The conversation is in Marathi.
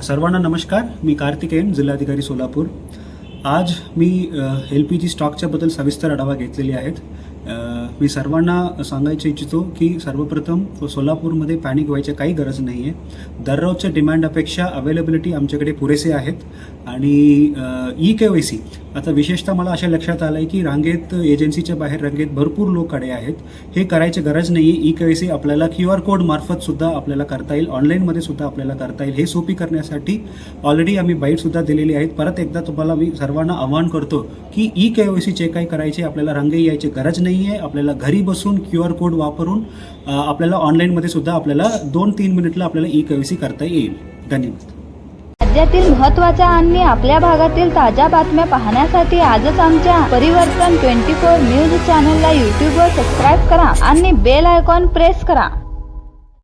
सर्वांना नमस्कार. मी कार्तिकेयन, जिल्हाधिकारी सोलापूर. आज मी LPG स्टॉकच्याबद्दल सविस्तर आढावा घेतलेले आहेत. मी सर्वांना सांगायचं इच्छितो की सर्वप्रथम सोलापूरमध्ये पॅनिक व्हायची काही गरज नाही आहे. दररोजच्या डिमांडपेक्षा अवेलेबिलिटी आमच्याकडे पुरेसे आहेत. आणि EKYC आता विशेषतः मला अशा लक्षात आलं आहे की रांगेत, एजन्सीच्या बाहेर रांगेत भरपूर लोक खडे आहेत. हे करायची गरज नाही आहे. EKYC आपल्याला QR कोड मार्फत सुद्धा आपल्याला करता येईल, ऑनलाईनमध्ये सुद्धा आपल्याला करता येईल. हे सोपी करण्यासाठी ऑलरेडी आम्ही बाईटसुद्धा दिलेली आहेत. परत एकदा तुम्हाला मी सर्वांना आवाहन करतो की EKYC जे काही करायचे आपल्याला रांगे यायची गरज नाही आहे. आपल्याला घरी बसून QR कोड वापरून आपल्याला ऑनलाईनमध्ये सुद्धा आपल्याला 2-3 मिनिटला आपल्याला EKYC करता येईल. धन्यवाद. राज्यातील महत्त्वाच्या आणि आपल्या भागातील ताज्या बातम्या पाहण्यासाठी आजच आमच्या परिवर्तन 24 न्यूज चॅनलला यूट्यूबवर सबस्क्राईब करा आणि बेल आयकॉन प्रेस करा.